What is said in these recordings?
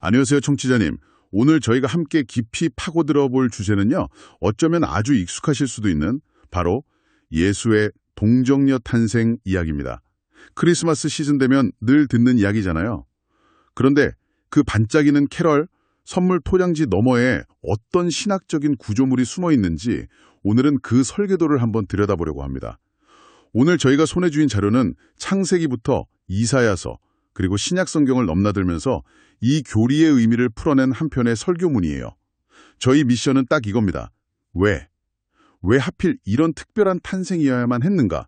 안녕하세요, 청취자님. 오늘 저희가 함께 깊이 파고들어 볼 주제는요, 어쩌면 아주 익숙하실 수도 있는 바로 예수의 동정녀 탄생 이야기입니다. 크리스마스 시즌 되면 늘 듣는 이야기잖아요. 그런데 그 반짝이는 캐럴, 선물 포장지 너머에 어떤 신학적인 구조물이 숨어 있는지 오늘은 그 설계도를 한번 들여다보려고 합니다. 오늘 저희가 손에 쥔 자료는 창세기부터 이사야서, 그리고 신약 성경을 넘나들면서 이 교리의 의미를 풀어낸 한 편의 설교문이에요. 저희 미션은 딱 이겁니다. 왜? 왜 하필 이런 특별한 탄생이어야만 했는가?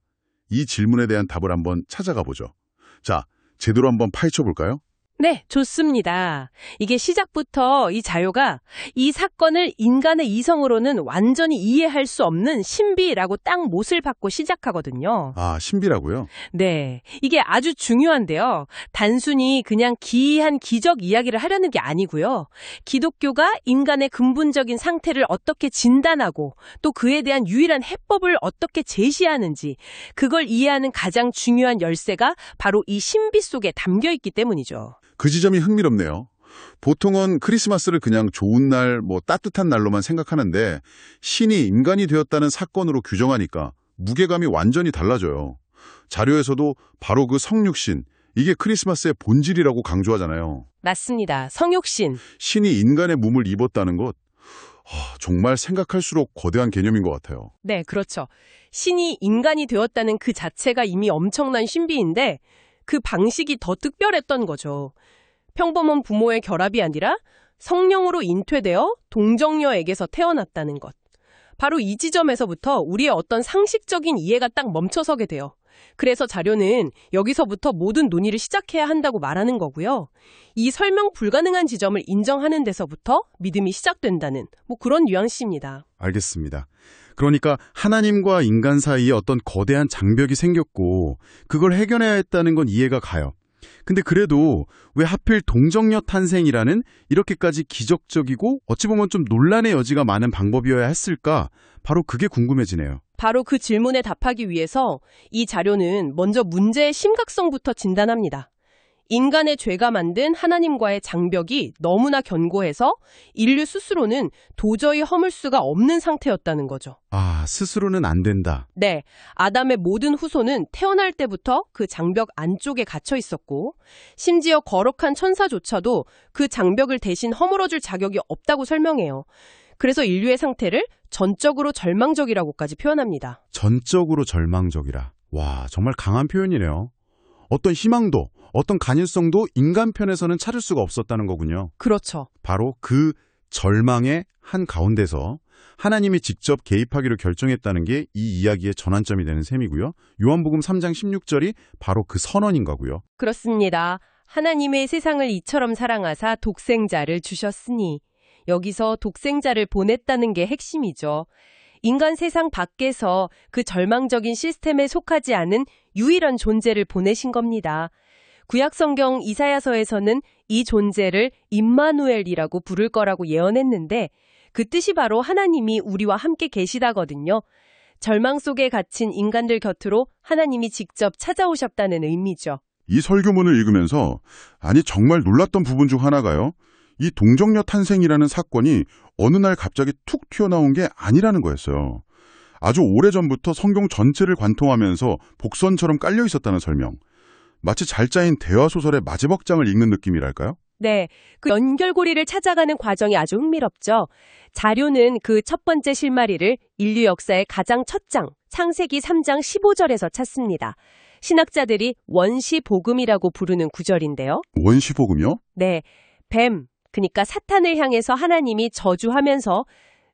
이 질문에 대한 답을 한번 찾아가 보죠. 자, 제대로 한번 파헤쳐 볼까요? 네, 좋습니다. 이게 시작부터 이 자료가 이 사건을 인간의 이성으로는 완전히 이해할 수 없는 신비라고 딱 못을 박고 시작하거든요. 아, 신비라고요? 네, 이게 아주 중요한데요. 단순히 그냥 기이한 기적 이야기를 하려는 게 아니고요. 기독교가 인간의 근본적인 상태를 어떻게 진단하고 또 그에 대한 유일한 해법을 어떻게 제시하는지 그걸 이해하는 가장 중요한 열쇠가 바로 이 신비 속에 담겨 있기 때문이죠. 그 지점이 흥미롭네요. 보통은 크리스마스를 그냥 좋은 날, 따뜻한 날로만 생각하는데 신이 인간이 되었다는 사건으로 규정하니까 무게감이 완전히 달라져요. 자료에서도 바로 그 성육신, 이게 크리스마스의 본질이라고 강조하잖아요. 맞습니다. 성육신. 신이 인간의 몸을 입었다는 것, 정말 생각할수록 거대한 개념인 것 같아요. 네, 그렇죠. 신이 인간이 되었다는 그 자체가 이미 엄청난 신비인데 그 방식이 더 특별했던 거죠. 평범한 부모의 결합이 아니라 성령으로 잉태되어 동정녀에게서 태어났다는 것. 바로 이 지점에서부터 우리의 어떤 상식적인 이해가 딱 멈춰서게 돼요. 그래서 자료는 여기서부터 모든 논의를 시작해야 한다고 말하는 거고요. 이 설명 불가능한 지점을 인정하는 데서부터 믿음이 시작된다는 그런 뉘앙스입니다. 알겠습니다. 그러니까 하나님과 인간 사이에 어떤 거대한 장벽이 생겼고 그걸 해결해야 했다는 건 이해가 가요. 근데 그래도 왜 하필 동정녀 탄생이라는 이렇게까지 기적적이고 어찌 보면 좀 논란의 여지가 많은 방법이어야 했을까? 바로 그게 궁금해지네요. 바로 그 질문에 답하기 위해서 이 자료는 먼저 문제의 심각성부터 진단합니다. 인간의 죄가 만든 하나님과의 장벽이 너무나 견고해서 인류 스스로는 도저히 허물 수가 없는 상태였다는 거죠. 아, 스스로는 안 된다. 네, 아담의 모든 후손은 태어날 때부터 그 장벽 안쪽에 갇혀 있었고 심지어 거룩한 천사조차도 그 장벽을 대신 허물어줄 자격이 없다고 설명해요. 그래서 인류의 상태를 전적으로 절망적이라고까지 표현합니다. 전적으로 절망적이라. 와, 정말 강한 표현이네요. 어떤 희망도, 어떤 가능성도 인간 편에서는 찾을 수가 없었다는 거군요. 그렇죠. 바로 그 절망의 한 가운데서 하나님이 직접 개입하기로 결정했다는 게 이 이야기의 전환점이 되는 셈이고요. 요한복음 3장 16절이 바로 그 선언인 거고요. 그렇습니다. 하나님의 세상을 이처럼 사랑하사 독생자를 주셨으니 여기서 독생자를 보냈다는 게 핵심이죠. 인간 세상 밖에서 그 절망적인 시스템에 속하지 않은 유일한 존재를 보내신 겁니다. 구약성경 이사야서에서는 이 존재를 임마누엘이라고 부를 거라고 예언했는데 그 뜻이 바로 하나님이 우리와 함께 계시다거든요. 절망 속에 갇힌 인간들 곁으로 하나님이 직접 찾아오셨다는 의미죠. 이 설교문을 읽으면서 정말 놀랐던 부분 중 하나가요. 이 동정녀 탄생이라는 사건이 어느 날 갑자기 툭 튀어나온 게 아니라는 거였어요. 아주 오래전부터 성경 전체를 관통하면서 복선처럼 깔려 있었다는 설명. 마치 잘 짜인 대화소설의 마지막 장을 읽는 느낌이랄까요? 네, 그 연결고리를 찾아가는 과정이 아주 흥미롭죠. 자료는 그 첫 번째 실마리를 인류 역사의 가장 첫 장, 창세기 3장 15절에서 찾습니다. 신학자들이 원시복음이라고 부르는 구절인데요. 원시복음이요? 네, 뱀, 그러니까 사탄을 향해서 하나님이 저주하면서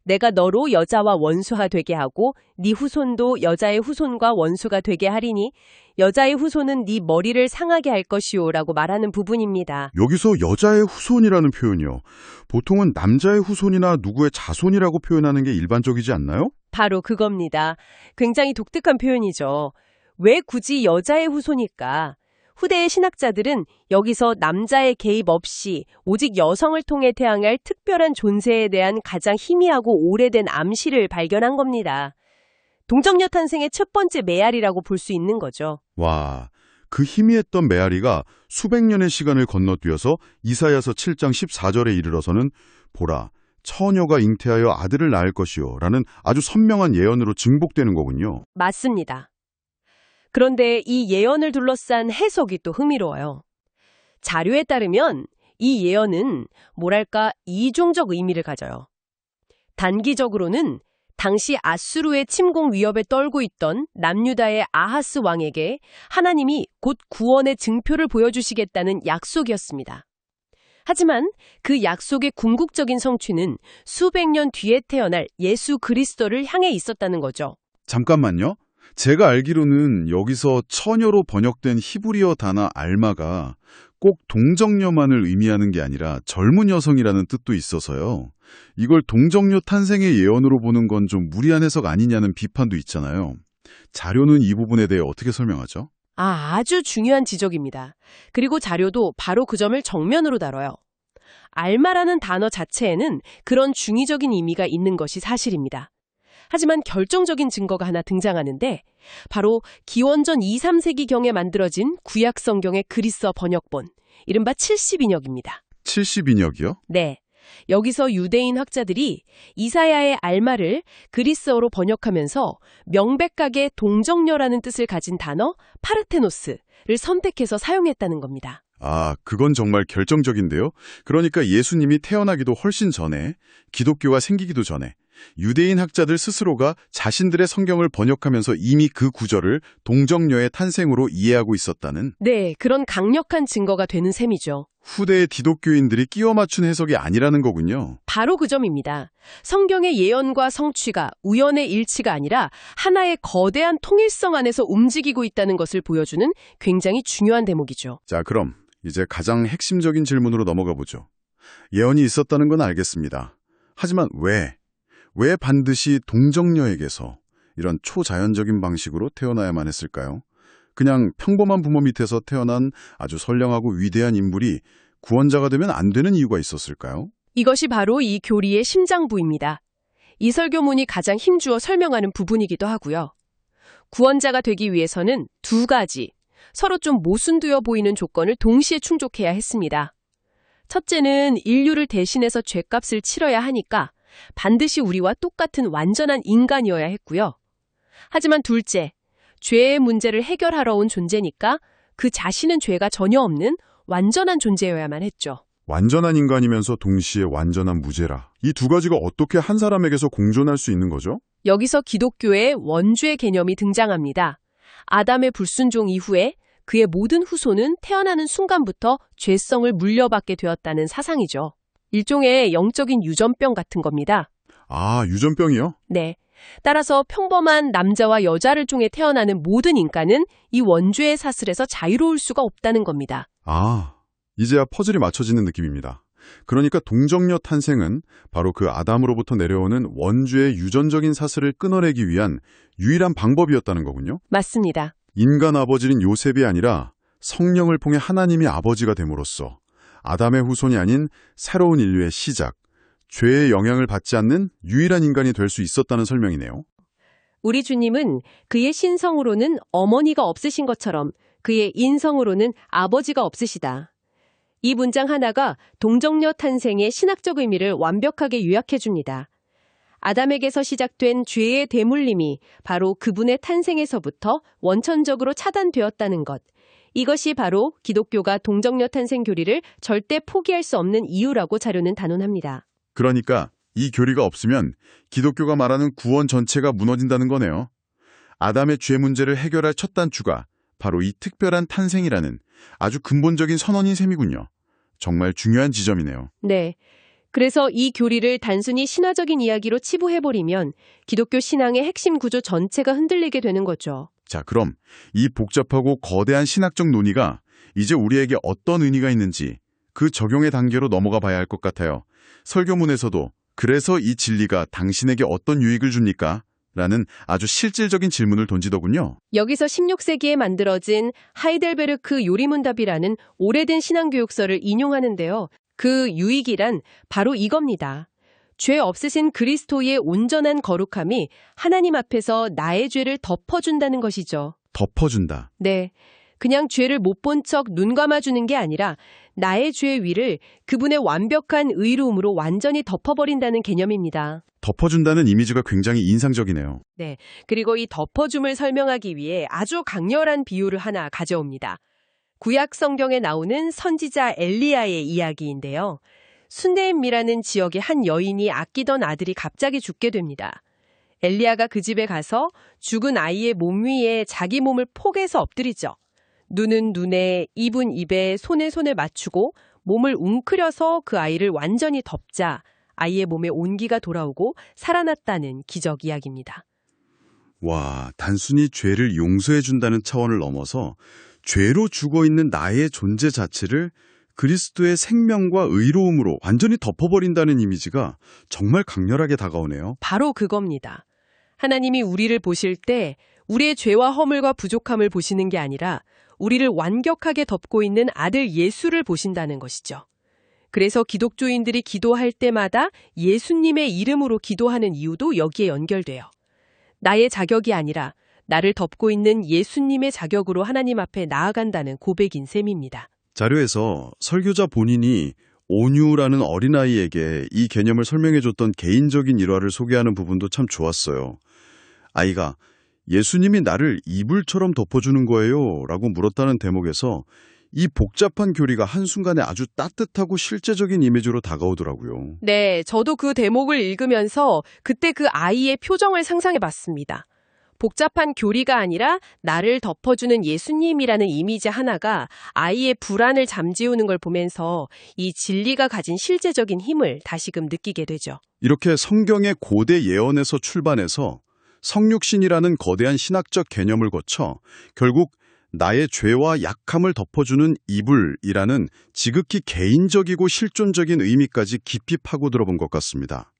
내가 너로 여자와 원수가 되게 하고 네 후손도 여자의 후손과 원수가 되게 하리니 여자의 후손은 네 머리를 상하게 할 것이오 라고 말하는 부분입니다. 여기서 여자의 후손이라는 표현이요. 보통은 남자의 후손이나 누구의 자손이라고 표현하는 게 일반적이지 않나요? 바로 그겁니다. 굉장히 독특한 표현이죠. 왜 굳이 여자의 후손일까? 후대의 신학자들은 여기서 남자의 개입 없이 오직 여성을 통해 태어날 특별한 존재에 대한 가장 희미하고 오래된 암시를 발견한 겁니다. 동정녀 탄생의 첫 번째 메아리라고 볼 수 있는 거죠. 와, 그 희미했던 메아리가 수백 년의 시간을 건너뛰어서 이사야서 7장 14절에 이르러서는 보라, 처녀가 잉태하여 아들을 낳을 것이요 라는 아주 선명한 예언으로 증복되는 거군요. 맞습니다. 그런데 이 예언을 둘러싼 해석이 또 흥미로워요. 자료에 따르면 이 예언은 뭐랄까 이중적 의미를 가져요. 단기적으로는 당시 아수르의 침공 위협에 떨고 있던 남유다의 아하스 왕에게 하나님이 곧 구원의 증표를 보여주시겠다는 약속이었습니다. 하지만 그 약속의 궁극적인 성취는 수백 년 뒤에 태어날 예수 그리스도를 향해 있었다는 거죠. 잠깐만요. 제가 알기로는 여기서 처녀로 번역된 히브리어 단어 알마가 꼭 동정녀만을 의미하는 게 아니라 젊은 여성이라는 뜻도 있어서요. 이걸 동정녀 탄생의 예언으로 보는 건 좀 무리한 해석 아니냐는 비판도 있잖아요. 자료는 이 부분에 대해 어떻게 설명하죠? 아주 중요한 지적입니다. 그리고 자료도 바로 그 점을 정면으로 다뤄요. 알마라는 단어 자체에는 그런 중의적인 의미가 있는 것이 사실입니다. 하지만 결정적인 증거가 하나 등장하는데 바로 기원전 2, 3세기경에 만들어진 구약 성경의 그리스어 번역본, 이른바 70인역입니다. 70인역이요? 네. 여기서 유대인 학자들이 이사야의 알마를 그리스어로 번역하면서 명백하게 동정녀라는 뜻을 가진 단어 파르테노스를 선택해서 사용했다는 겁니다. 아, 그건 정말 결정적인데요. 그러니까 예수님이 태어나기도 훨씬 전에, 기독교가 생기기도 전에 유대인 학자들 스스로가 자신들의 성경을 번역하면서 이미 그 구절을 동정녀의 탄생으로 이해하고 있었다는, 네, 그런 강력한 증거가 되는 셈이죠. 후대의 기독교인들이 끼워 맞춘 해석이 아니라는 거군요. 바로 그 점입니다. 성경의 예언과 성취가 우연의 일치가 아니라 하나의 거대한 통일성 안에서 움직이고 있다는 것을 보여주는 굉장히 중요한 대목이죠. 자, 그럼 이제 가장 핵심적인 질문으로 넘어가 보죠. 예언이 있었다는 건 알겠습니다. 하지만 왜 반드시 동정녀에게서 이런 초자연적인 방식으로 태어나야만 했을까요? 그냥 평범한 부모 밑에서 태어난 아주 선량하고 위대한 인물이 구원자가 되면 안 되는 이유가 있었을까요? 이것이 바로 이 교리의 심장부입니다. 이 설교문이 가장 힘주어 설명하는 부분이기도 하고요. 구원자가 되기 위해서는 두 가지, 서로 좀 모순되어 보이는 조건을 동시에 충족해야 했습니다. 첫째는 인류를 대신해서 죗값을 치러야 하니까 반드시 우리와 똑같은 완전한 인간이어야 했고요. 하지만 둘째, 죄의 문제를 해결하러 온 존재니까 그 자신은 죄가 전혀 없는 완전한 존재여야만 했죠. 완전한 인간이면서 동시에 완전한 무죄라. 이 두 가지가 어떻게 한 사람에게서 공존할 수 있는 거죠? 여기서 기독교의 원죄 개념이 등장합니다. 아담의 불순종 이후에 그의 모든 후손은 태어나는 순간부터 죄성을 물려받게 되었다는 사상이죠. 일종의 영적인 유전병 같은 겁니다. 아, 유전병이요? 네. 따라서 평범한 남자와 여자를 통해 태어나는 모든 인간은 이 원죄의 사슬에서 자유로울 수가 없다는 겁니다. 아, 이제야 퍼즐이 맞춰지는 느낌입니다. 그러니까 동정녀 탄생은 바로 그 아담으로부터 내려오는 원죄의 유전적인 사슬을 끊어내기 위한 유일한 방법이었다는 거군요. 맞습니다. 인간 아버지는 요셉이 아니라 성령을 통해 하나님이 아버지가 됨으로써 아담의 후손이 아닌 새로운 인류의 시작, 죄의 영향을 받지 않는 유일한 인간이 될 수 있었다는 설명이네요. 우리 주님은 그의 신성으로는 어머니가 없으신 것처럼 그의 인성으로는 아버지가 없으시다. 이 문장 하나가 동정녀 탄생의 신학적 의미를 완벽하게 요약해 줍니다. 아담에게서 시작된 죄의 대물림이 바로 그분의 탄생에서부터 원천적으로 차단되었다는 것. 이것이 바로 기독교가 동정녀 탄생 교리를 절대 포기할 수 없는 이유라고 자료는 단언합니다. 그러니까 이 교리가 없으면 기독교가 말하는 구원 전체가 무너진다는 거네요. 아담의 죄 문제를 해결할 첫 단추가 바로 이 특별한 탄생이라는 아주 근본적인 선언인 셈이군요. 정말 중요한 지점이네요. 네. 그래서 이 교리를 단순히 신화적인 이야기로 치부해버리면 기독교 신앙의 핵심 구조 전체가 흔들리게 되는 거죠. 자, 그럼 이 복잡하고 거대한 신학적 논의가 이제 우리에게 어떤 의미가 있는지 그 적용의 단계로 넘어가 봐야 할 것 같아요. 설교문에서도 그래서 이 진리가 당신에게 어떤 유익을 줍니까? 라는 아주 실질적인 질문을 던지더군요. 여기서 16세기에 만들어진 하이델베르크 요리문답이라는 오래된 신앙교육서를 인용하는데요. 그 유익이란 바로 이겁니다. 죄 없으신 그리스도의 온전한 거룩함이 하나님 앞에서 나의 죄를 덮어준다는 것이죠. 덮어준다. 네. 그냥 죄를 못 본 척 눈 감아주는 게 아니라 나의 죄 위를 그분의 완벽한 의로움으로 완전히 덮어버린다는 개념입니다. 덮어준다는 이미지가 굉장히 인상적이네요. 그리고 이 덮어줌을 설명하기 위해 아주 강렬한 비유를 하나 가져옵니다. 구약 성경에 나오는 선지자 엘리야의 이야기인데요. 순네임이라는 지역의 한 여인이 아끼던 아들이 갑자기 죽게 됩니다. 엘리야가 그 집에 가서 죽은 아이의 몸 위에 자기 몸을 포개서 엎드리죠. 눈은 눈에, 입은 입에, 손에 손을 맞추고 몸을 웅크려서 그 아이를 완전히 덮자 아이의 몸에 온기가 돌아오고 살아났다는 기적 이야기입니다. 와, 단순히 죄를 용서해준다는 차원을 넘어서 죄로 죽어있는 나의 존재 자체를 그리스도의 생명과 의로움으로 완전히 덮어버린다는 이미지가 정말 강렬하게 다가오네요. 바로 그겁니다. 하나님이 우리를 보실 때 우리의 죄와 허물과 부족함을 보시는 게 아니라 우리를 완벽하게 덮고 있는 아들 예수를 보신다는 것이죠. 그래서 기독교인들이 기도할 때마다 예수님의 이름으로 기도하는 이유도 여기에 연결돼요. 나의 자격이 아니라 나를 덮고 있는 예수님의 자격으로 하나님 앞에 나아간다는 고백인 셈입니다. 자료에서 설교자 본인이 온유라는 어린아이에게 이 개념을 설명해줬던 개인적인 일화를 소개하는 부분도 참 좋았어요. 아이가 예수님이 나를 이불처럼 덮어주는 거예요 라고 물었다는 대목에서 이 복잡한 교리가 한순간에 아주 따뜻하고 실제적인 이미지로 다가오더라고요. 네, 저도 그 대목을 읽으면서 그때 그 아이의 표정을 상상해 봤습니다. 복잡한 교리가 아니라 나를 덮어주는 예수님이라는 이미지 하나가 아이의 불안을 잠재우는 걸 보면서 이 진리가 가진 실제적인 힘을 다시금 느끼게 되죠. 이렇게 성경의 고대 예언에서 출발해서 성육신이라는 거대한 신학적 개념을 거쳐 결국 나의 죄와 약함을 덮어주는 이불이라는 지극히 개인적이고 실존적인 의미까지 깊이 파고들어 본 것 같습니다.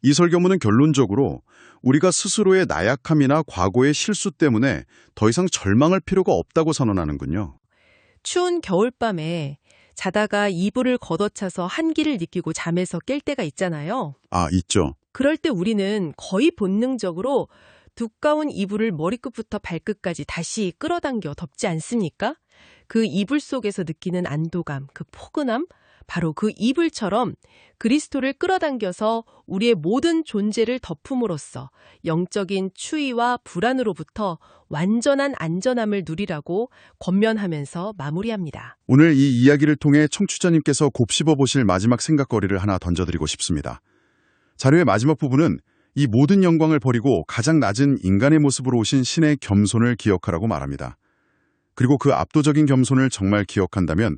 이 설교문은 결론적으로 우리가 스스로의 나약함이나 과거의 실수 때문에 더 이상 절망할 필요가 없다고 선언하는군요. 추운 겨울밤에 자다가 이불을 걷어차서 한기를 느끼고 잠에서 깰 때가 있잖아요. 아, 있죠. 그럴 때 우리는 거의 본능적으로 두꺼운 이불을 머리끝부터 발끝까지 다시 끌어당겨 덮지 않습니까? 그 이불 속에서 느끼는 안도감, 그 포근함, 바로 그 이불처럼 그리스도를 끌어당겨서 우리의 모든 존재를 덮음으로써 영적인 추위와 불안으로부터 완전한 안전함을 누리라고 권면하면서 마무리합니다. 오늘 이 이야기를 통해 청취자님께서 곱씹어 보실 마지막 생각거리를 하나 던져드리고 싶습니다. 자료의 마지막 부분은 이 모든 영광을 버리고 가장 낮은 인간의 모습으로 오신 신의 겸손을 기억하라고 말합니다. 그리고 그 압도적인 겸손을 정말 기억한다면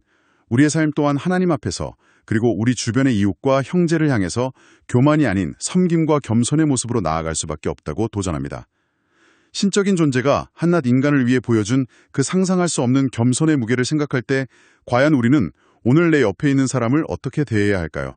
우리의 삶 또한 하나님 앞에서 그리고 우리 주변의 이웃과 형제를 향해서 교만이 아닌 섬김과 겸손의 모습으로 나아갈 수밖에 없다고 도전합니다. 신적인 존재가 한낱 인간을 위해 보여준 그 상상할 수 없는 겸손의 무게를 생각할 때 과연 우리는 오늘 내 옆에 있는 사람을 어떻게 대해야 할까요?